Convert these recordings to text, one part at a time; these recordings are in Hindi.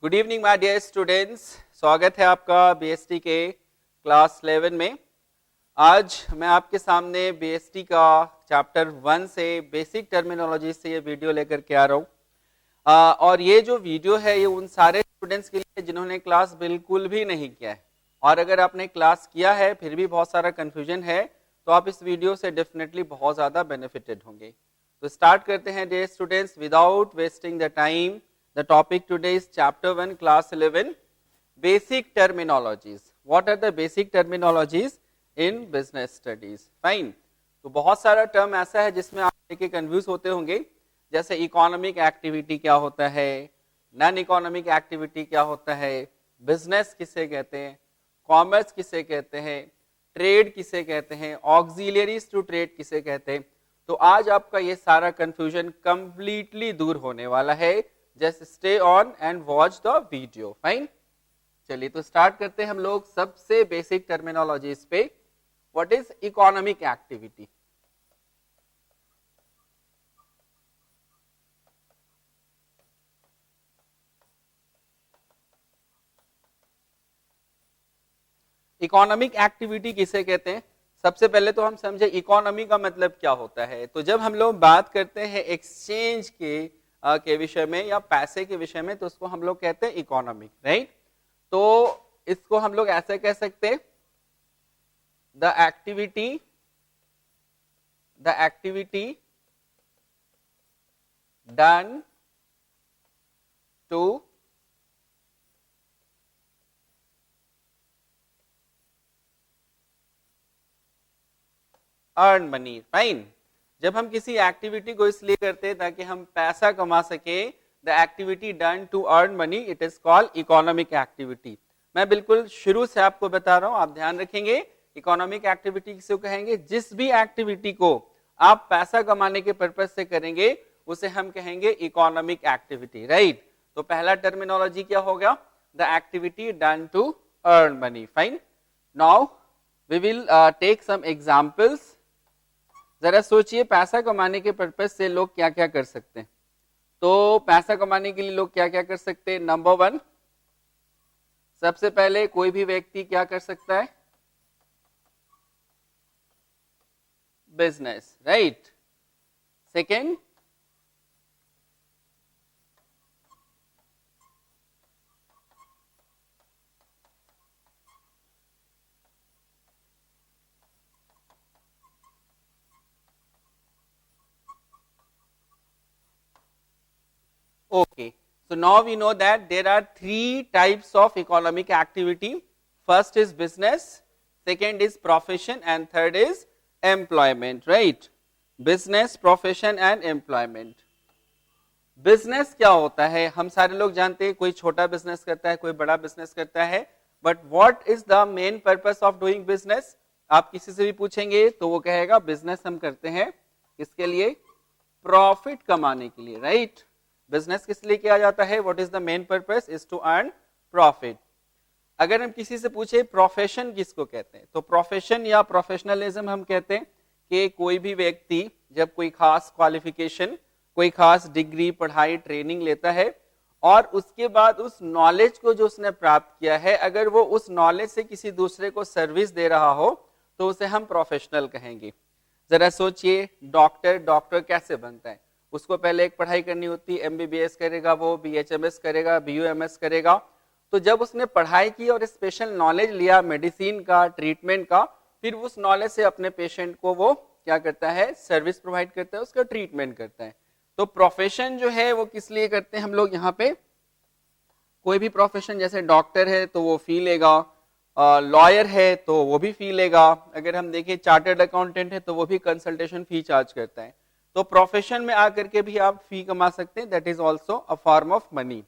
Good evening my dear students, स्वागत है आपका बीएसटी के क्लास 11 में। आज मैं आपके सामने बीएसटी का चैप्टर 1 से बेसिक टर्मिनोलॉजी से ये वीडियो लेकर के आ रहा हूँ। और ये जो वीडियो है ये उन सारे स्टूडेंट्स के लिए जिन्होंने क्लास बिल्कुल भी नहीं किया है, और अगर आपने क्लास किया है फिर भी बहुत सारा कन्फ्यूजन है तो आप इस वीडियो से डेफिनेटली बहुत ज़्यादा बेनिफिटेड होंगे। तो स्टार्ट करते हैं dear students without wasting the time. The topic today is chapter 1 class 11 basic terminologies. What are the basic terminologies in business studies? Fine. तो बहुत सारा टर्म ऐसा है जिसमें आप लेके कंफ्यूज होते होंगे, जैसे इकोनॉमिक एक्टिविटी क्या होता है, नॉन इकोनॉमिक एक्टिविटी क्या होता है, बिजनेस किसे कहते हैं, कॉमर्स किसे कहते हैं, ट्रेड किसे कहते हैं, ऑक्सिलरीज टू ट्रेड किसे कहते हैं। तो आज आपका ये सारा कंफ्यूजन कंप्लीटली दूर होने वाला है। Just stay on and watch the video. Fine, चलिए तो स्टार्ट करते हैं हम लोग सबसे बेसिक टर्मिनोलॉजीज पे। What is economic activity? Economic activity किसे कहते हैं? सबसे पहले तो हम समझे इकोनॉमी का मतलब क्या होता है। तो जब हम लोग बात करते हैं एक्सचेंज के विषय में या पैसे के विषय में, तो उसको हम लोग कहते हैं इकोनॉमिक, राइट। तो इसको हम लोग ऐसे कह सकते हैं, the activity done to earn money. Fine, जब हम किसी एक्टिविटी को इसलिए करते हैं ताकि हम पैसा कमा सके, the activity done to earn money, it is called economic activity. मैं बिल्कुल शुरू से आपको बता रहा हूं, आप ध्यान रखेंगे। इकोनॉमिक एक्टिविटी किसे कहेंगे? जिस भी एक्टिविटी को आप पैसा कमाने के पर्पज से करेंगे उसे हम कहेंगे इकोनॉमिक एक्टिविटी, राइट। तो पहला टर्मिनोलॉजी क्या होगा? The activity done to earn money. Fine, now we will take some examples. जरा सोचिए, पैसा कमाने के पर्पज से लोग क्या क्या कर सकते हैं। तो पैसा कमाने के लिए लोग क्या क्या कर सकते हैं? नंबर 1, सबसे पहले कोई भी व्यक्ति क्या कर सकता है? Business, right. Second, okay, so now we know that there are 3 types of economic activity. First is business, second is profession, and third is employment, right? Business, profession and employment. Business क्या होता है? हम सारे लोग जानते हैं, कोई छोटा बिजनेस करता है, कोई बड़ा बिजनेस करता है, but what is the main purpose of doing business? आप किसी से भी पूछेंगे तो वो कहेगा बिजनेस हम करते हैं किसके लिए? प्रॉफिट कमाने के लिए, राइट। बिजनेस किस लिए किया जाता है? What is the main purpose? Is to earn profit. अगर हम किसी से पूछे प्रोफेशन किसको कहते हैं, तो प्रोफेशन या प्रोफेशनलिज्म हम कहते हैं कि कोई भी व्यक्ति जब कोई खास क्वालिफिकेशन, कोई खास डिग्री, पढ़ाई, ट्रेनिंग लेता है और उसके बाद उस नॉलेज को जो उसने प्राप्त किया है, अगर वो उस नॉलेज से किसी दूसरे को सर्विस दे रहा हो तो उसे हम प्रोफेशनल कहेंगे। जरा सोचिए, डॉक्टर कैसे बनता है? उसको पहले एक पढ़ाई करनी होती है, एमबीबीएस करेगा, वो बीएचएमएस करेगा, बीयूएमएस करेगा। तो जब उसने पढ़ाई की और स्पेशल नॉलेज लिया मेडिसिन का, ट्रीटमेंट का, फिर उस नॉलेज से अपने पेशेंट को वो क्या करता है? सर्विस प्रोवाइड करता है, उसका ट्रीटमेंट करता है। तो प्रोफेशन जो है वो किस लिए करते हैं हम लोग यहाँ पे? कोई भी प्रोफेशन, जैसे डॉक्टर है तो वो फी लेगा, लॉयर है तो वो भी फी लेगा, अगर हम देखें चार्टर्ड अकाउंटेंट है तो वो भी कंसल्टेशन फी चार्ज करता है। तो प्रोफेशन में आकर के भी आप फी कमा सकते हैं, that is also a form of money.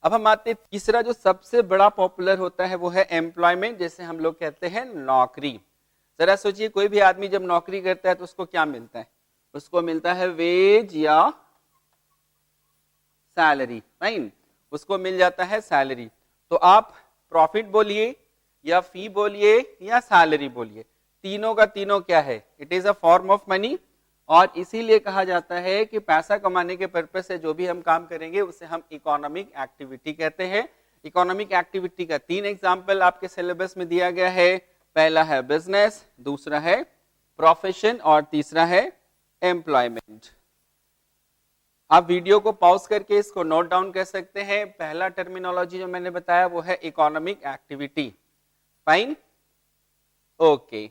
अब हम आते हैं तीसरा, जो सबसे बड़ा पॉपुलर होता है वो है एम्प्लॉयमेंट, जैसे हम लोग कहते हैं नौकरी। जरा सोचिए, कोई भी आदमी जब नौकरी करता है तो उसको क्या मिलता है? उसको मिलता है वेज या सैलरी, फाइन, उसको मिल जाता है सैलरी। तो आप प्रॉफिट बोलिए या फी बोलिए या सैलरी बोलिए, तीनों का तीनों क्या है? It is a form of money. और इसीलिए कहा जाता है कि पैसा कमाने के पर्पज से जो भी हम काम करेंगे उसे हम इकोनॉमिक एक्टिविटी कहते हैं। इकोनॉमिक एक्टिविटी का 3 एग्जाम्पल आपके सिलेबस में दिया गया है। पहला है बिजनेस, दूसरा है प्रोफेशन और तीसरा है एम्प्लॉयमेंट। आप वीडियो को पॉज करके इसको नोट डाउन कर सकते हैं। पहला टर्मिनोलॉजी जो मैंने बताया वो है economic activity. Fine, okay.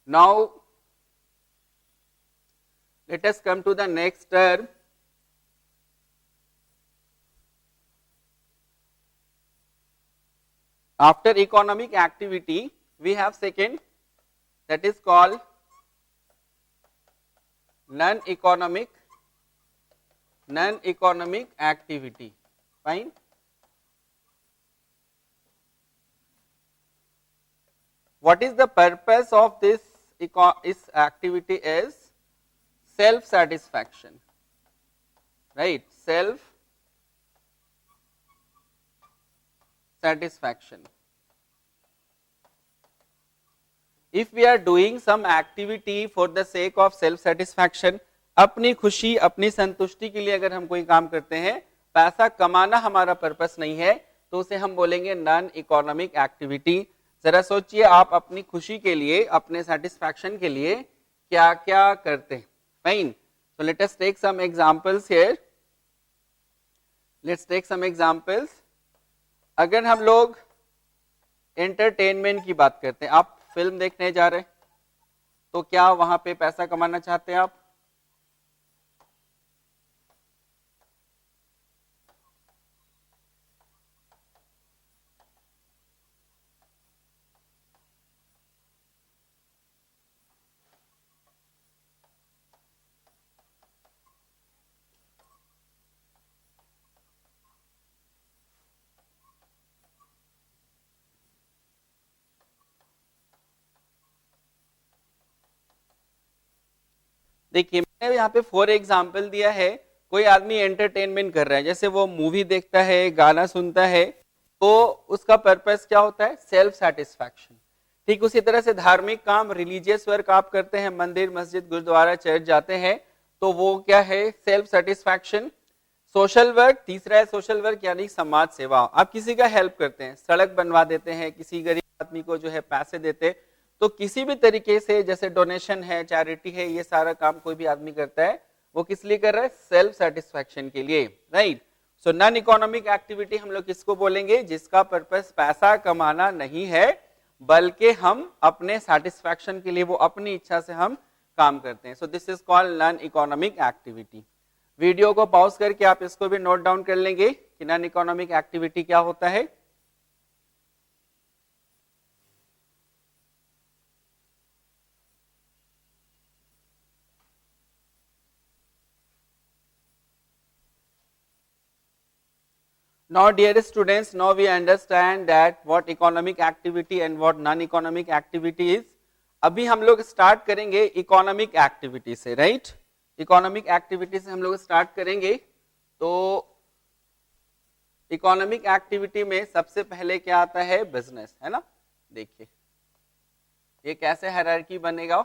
Now let us come to the next term. After economic activity we have second, that is called non-economic activity. Fine. What is the purpose of this activity is self satisfaction, right? Self satisfaction. If we are doing some activity for the sake of self satisfaction, अपनी खुशी अपनी संतुष्टि के लिए अगर हम कोई काम करते हैं, पैसा कमाना हमारा पर्पस नहीं है, तो उसे हम बोलेंगे नॉन इकोनॉमिक एक्टिविटी। जरा सोचिए, आप अपनी खुशी के लिए, अपने सेटिस्फैक्शन के लिए क्या क्या करते हैं। Fine. So let us take some examples here. Let's take some examples. अगर हम लोग एंटरटेनमेंट की बात करते हैं, आप फिल्म देखने जा रहे हैं, तो क्या वहां पे पैसा कमाना चाहते हैं आप? देखिए, मैंने यहाँ पे 4 एग्जाम्पल दिया है। कोई आदमी एंटरटेनमेंट कर रहा है, जैसे वो मूवी देखता है, गाना सुनता है, तो उसका पर्पस क्या होता है? Self satisfaction. ठीक उसी तरह से धार्मिक काम, रिलीजियस वर्क आप करते हैं, मंदिर मस्जिद गुरुद्वारा चर्च जाते हैं, तो वो क्या है? Self satisfaction. सोशल वर्क, तीसरा है सोशल वर्क यानी समाज सेवा। आप किसी का हेल्प करते हैं, सड़क बनवा देते हैं, किसी गरीब आदमी को जो है पैसे देते, तो किसी भी तरीके से, जैसे डोनेशन है, चैरिटी है, ये सारा काम कोई भी आदमी करता है, वो किस लिए कर रहा है? सेल्फ सेटिस्फैक्शन के लिए, right. So non economic activity हम लोग किसको बोलेंगे? जिसका पर्पस पैसा कमाना नहीं है, बल्कि हम अपने सेटिस्फैक्शन के लिए, वो अपनी इच्छा से हम काम करते हैं। So this is called non economic activity. Video को पॉज करके आप इसको भी नोट डाउन कर लेंगे कि नॉन इकोनॉमिक एक्टिविटी क्या होता है। Now dear students, now we understand that what economic activity and what non-economic activity is. अभी हम लोग स्टार्ट करेंगे इकोनॉमिक एक्टिविटी से, राइट? इकोनॉमिक एक्टिविटी से हम लोग स्टार्ट करेंगे। तो इकोनॉमिक एक्टिविटी में सबसे पहले क्या आता है? बिजनेस, है ना। देखिए ये कैसे हायरार्की बनेगा।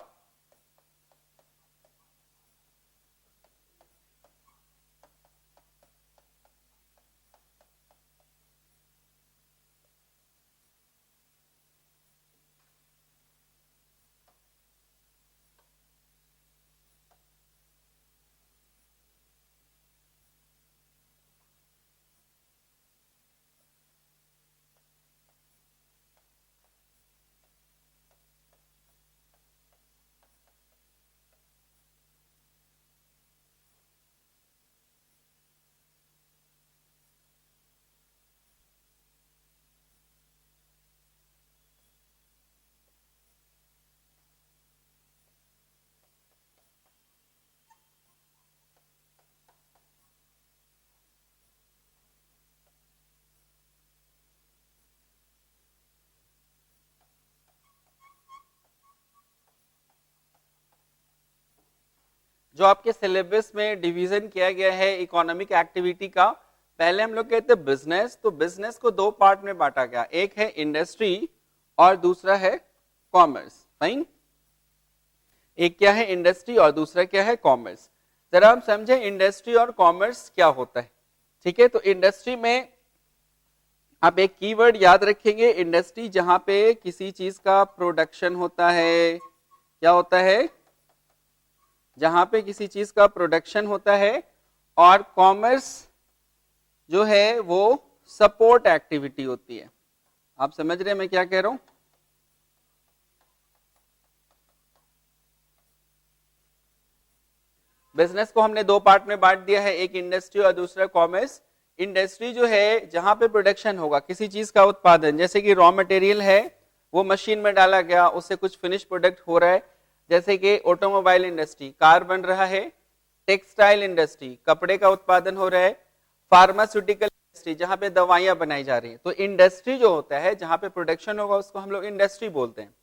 जो आपके सिलेबस में डिवीजन किया गया है इकोनॉमिक एक्टिविटी का, पहले हम लोग कहते हैं बिजनेस। तो बिजनेस को 2 पार्ट में बांटा गया, एक है इंडस्ट्री और दूसरा है कॉमर्स। फाइन। एक क्या है इंडस्ट्री और दूसरा क्या है कॉमर्स। जरा हम समझे इंडस्ट्री और कॉमर्स क्या होता है। ठीक है, तो इंडस्ट्री में आप एक कीवर्ड याद रखेंगे, इंडस्ट्री जहां पे किसी चीज का प्रोडक्शन होता है, क्या होता है, जहां पे किसी चीज का प्रोडक्शन होता है। और कॉमर्स जो है वो सपोर्ट एक्टिविटी होती है। आप समझ रहे हैं मैं क्या कह रहा हूं। बिजनेस को हमने दो पार्ट में बांट दिया है, एक इंडस्ट्री और दूसरा कॉमर्स। इंडस्ट्री जो है जहां पे प्रोडक्शन होगा किसी चीज का उत्पादन, जैसे कि रॉ मटेरियल है वो मशीन में डाला गया, उससे कुछ फिनिश प्रोडक्ट हो रहा है, जैसे कि ऑटोमोबाइल इंडस्ट्री कार बन रहा है, टेक्सटाइल इंडस्ट्री कपड़े का उत्पादन हो रहा है, फार्मास्यूटिकल इंडस्ट्री जहां पे दवाइयां बनाई जा रही है। तो इंडस्ट्री जो होता है जहां पे प्रोडक्शन होगा उसको हम लोग इंडस्ट्री बोलते हैं।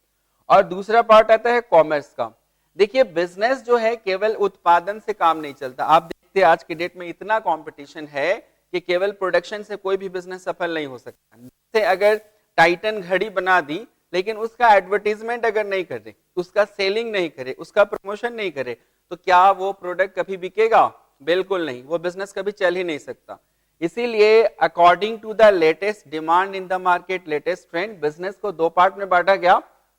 और दूसरा पार्ट आता है कॉमर्स का। देखिए बिजनेस जो है केवल उत्पादन से काम नहीं चलता। आप देखते हैं आज के डेट में इतना कंपटीशन है कि केवल प्रोडक्शन से कोई भी बिजनेस सफल नहीं हो सकता। जैसे अगर टाइटन घड़ी बना दी लेकिन उसका एडवर्टीजमेंट अगर नहीं करे, उसका सेलिंग नहीं करे, उसका प्रमोशन नहीं करे, तो क्या वो प्रोडक्ट कभी बिकेगा? बिल्कुल नहीं, वो बिजनेस कभी चल ही नहीं सकता। इसीलिए according to the latest demand in the market, latest trend, business को दो पार्ट में बांटा गया।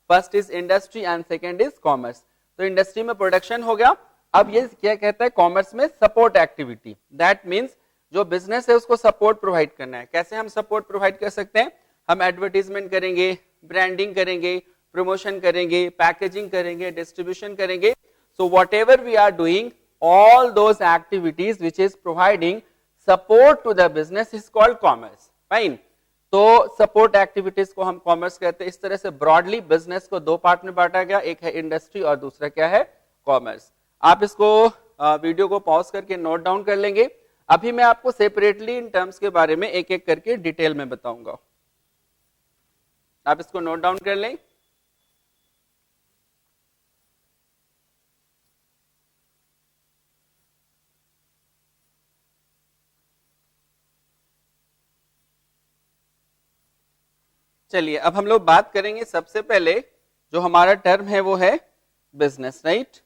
First is industry and second is commerce. तो इंडस्ट्री में प्रोडक्शन हो गया। अब ये क्या कहता है कॉमर्स में सपोर्ट एक्टिविटी। दैट मीन्स जो बिजनेस है उसको सपोर्ट प्रोवाइड करना है। कैसे हम सपोर्ट प्रोवाइड कर सकते हैं? हम एडवर्टीजमेंट करेंगे, ब्रांडिंग करेंगे, प्रमोशन करेंगे, पैकेजिंग करेंगे, डिस्ट्रीब्यूशन करेंगे। So whatever we are doing, all those activities which is providing support to the business is called commerce. Fine. तो सपोर्ट एक्टिविटीज को हम कॉमर्स कहते हैं। इस तरह से ब्रॉडली बिजनेस को दो पार्ट में बांटा गया, एक है इंडस्ट्री और दूसरा क्या है कॉमर्स। आप इसको वीडियो को पॉज करके नोट डाउन कर लेंगे। अभी मैं आपको सेपरेटली इन टर्म्स के बारे में एक एक करके डिटेल में बताऊंगा। आप इसको नोट डाउन कर लें। चलिए अब हम लोग बात करेंगे सबसे पहले जो हमारा टर्म है वो है business, right.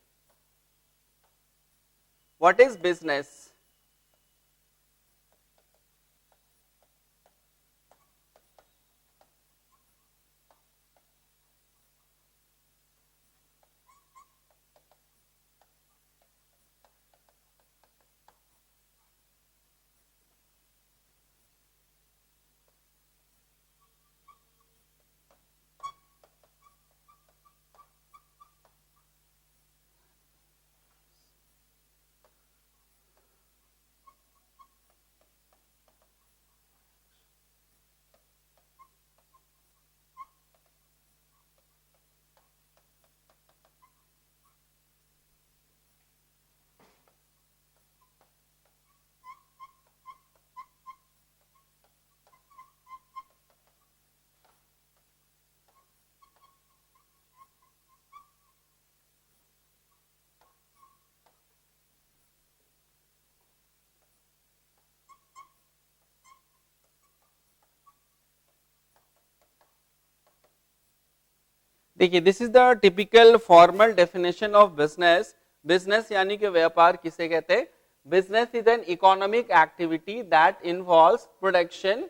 What is business? देखिए this is the typical formal definition of business. Business यानी कि व्यापार किसे कहते हैं? Business is an economic activity that involves production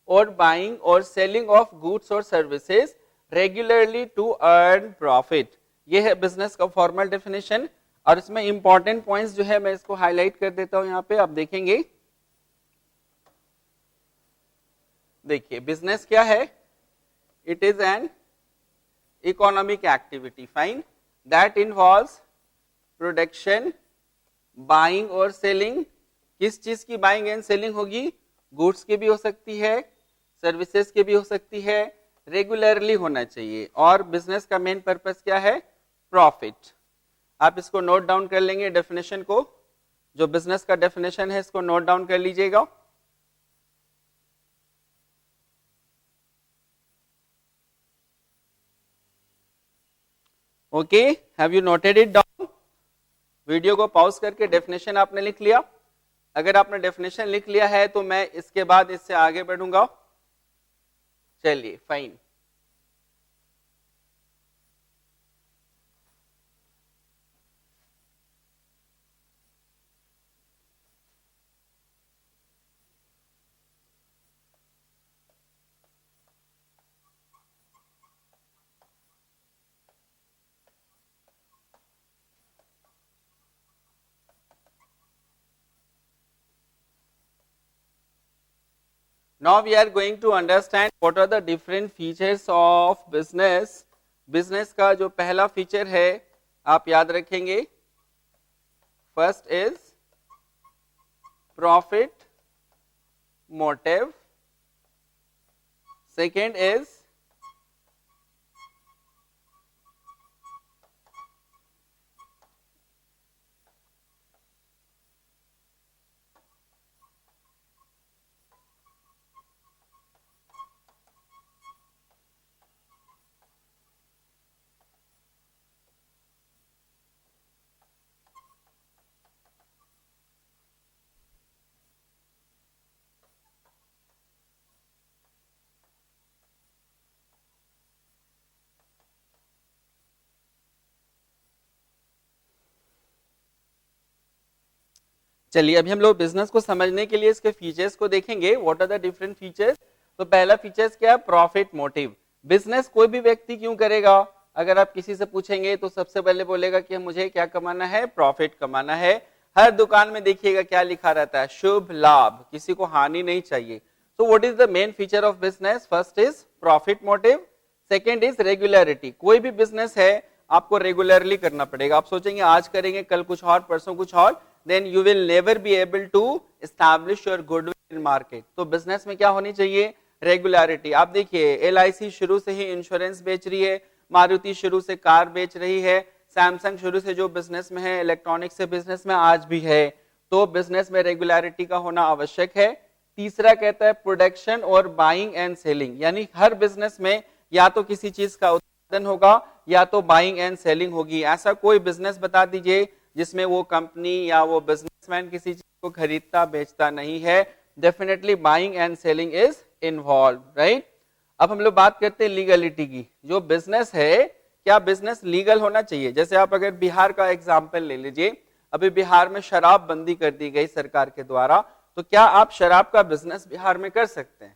और बाइंग और सेलिंग ऑफ गुड्स और services regularly to earn profit. ये है बिजनेस का फॉर्मल डेफिनेशन। और इसमें इंपॉर्टेंट पॉइंट्स जो है मैं इसको हाईलाइट कर देता हूं। यहाँ पे आप देखेंगे, देखिए बिजनेस क्या है? It is an economic activity, fine, that involves production, buying और selling। किस चीज की बाइंग एंड सेलिंग होगी? गुड्स की भी हो सकती है, सर्विसेज की भी हो सकती है, रेगुलरली होना चाहिए। और बिजनेस का मेन पर्पस क्या है? प्रॉफिट। आप इसको नोट डाउन कर लेंगे डेफिनेशन को, जो बिजनेस का डेफिनेशन है इसको नोट डाउन कर लीजिएगा। Okay, have you noted it down? Video को पॉज करके डेफिनेशन आपने लिख लिया? अगर आपने डेफिनेशन लिख लिया है तो मैं इसके बाद इससे आगे बढ़ूंगा। चलिए fine. Now we are going to understand what are the different features of business. Business का जो पहला फीचर है आप याद रखेंगे, first is profit motive, second is चलिए अभी हम लोग बिजनेस को समझने के लिए इसके फीचर्स को देखेंगे. What are the different features. तो पहला फीचर्स क्या है, प्रॉफिट मोटिव. बिजनेस कोई भी व्यक्ति क्यों करेगा, अगर आप किसी से पूछेंगे तो सबसे पहले बोलेगा कि मुझे क्या कमाना है, प्रॉफिट कमाना है. हर दुकान में देखिएगा क्या लिखा रहता है, शुभ लाभ, किसी को हानि नहीं चाहिए. So what is the main feature of business? First is profit motive, second is regularity. कोई भी बिजनेस है आपको रेगुलरली करना पड़ेगा. आप सोचेंगे आज करेंगे, कल कुछ और, परसों कुछ और, then you will never be able to establish your goodwill in market. तो बिजनेस में क्या होनी चाहिए, रेगुलरिटी. आप देखिए LIC शुरू से ही इंश्योरेंस बेच रही है, मारुति शुरू से कार बेच रही है, सैमसंग शुरू से जो बिजनेस में है, इलेक्ट्रॉनिक्स से बिजनेस में आज भी है. तो बिजनेस में रेगुलरिटी का होना आवश्यक है. तीसरा कहता है प्रोडक्शन और बाइंग एंड सेलिंग, यानी हर बिजनेस में या तो किसी चीज का उत्पादन होगा या तो बाइंग एंड सेलिंग होगी. ऐसा कोई बिजनेस बता दीजिए जिसमें वो कंपनी या वो बिजनेसमैन किसी चीज को खरीदता बेचता नहीं है. Definitely buying and selling is involve, right. अब हम लोग बात करते हैं लीगलिटी की. जो बिजनेस है, क्या बिजनेस लीगल होना चाहिए. जैसे आप अगर बिहार का एग्जाम्पल ले लीजिए, अभी बिहार में शराब बंदी कर दी गई सरकार के द्वारा, तो क्या आप शराब का बिजनेस बिहार में कर सकते हैं?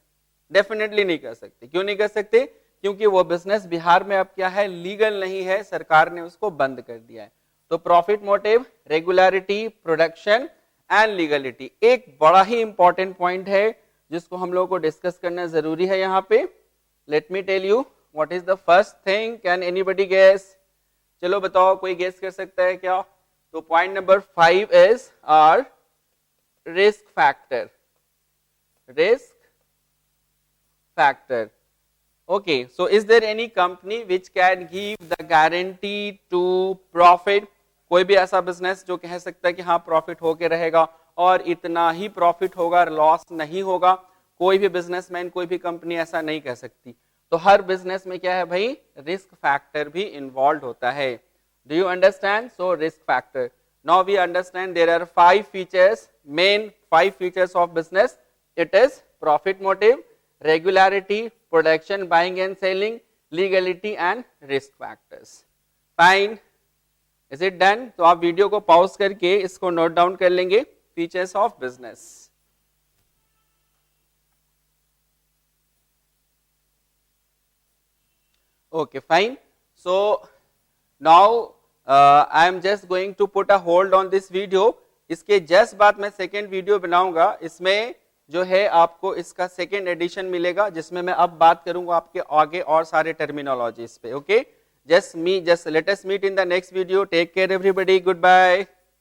डेफिनेटली नहीं कर सकते. क्यों नहीं कर सकते? क्योंकि वो बिजनेस बिहार में अब क्या है, लीगल नहीं है, सरकार ने उसको बंद कर दिया है. तो profit motive, regularity, production and legality. एक बड़ा ही इंपॉर्टेंट पॉइंट है जिसको हम लोगों को डिस्कस करना जरूरी है यहाँ पे. Let me tell you what is the first thing. Can anybody guess? चलो बताओ, कोई गेस कर सकता है क्या? तो point number 5 is our risk factor. Risk factor. Okay, so is there any company which can give the guarantee to profit? कोई भी ऐसा बिजनेस जो कह सकता है कि हाँ प्रॉफिट होके रहेगा और इतना ही प्रॉफिट होगा, लॉस नहीं होगा. कोई भी बिजनेसमैन, कोई भी कंपनी ऐसा नहीं कह सकती. तो हर बिजनेस में क्या है भाई, रिस्क फैक्टर भी इन्वॉल्व होता है. Do you understand? So risk factor. Now we understand there are 5 features, main 5 features of business. It is profit motive, regularity, production, buying and selling, legality and risk factors. Fine. Is it done? तो आप वीडियो को पॉज करके इसको नोट डाउन कर लेंगे. Features of business. Okay, fine. So now I am just going to put a hold on this video. इसके जस्ट बाद मैं सेकेंड वीडियो बनाऊंगा. इसमें जो है आपको इसका सेकेंड एडिशन मिलेगा, जिसमें मैं अब बात करूंगा आपके आगे और सारे टर्मिनोलॉजीज पे. Okay, just let us meet in the next video. Take care everybody. Good bye.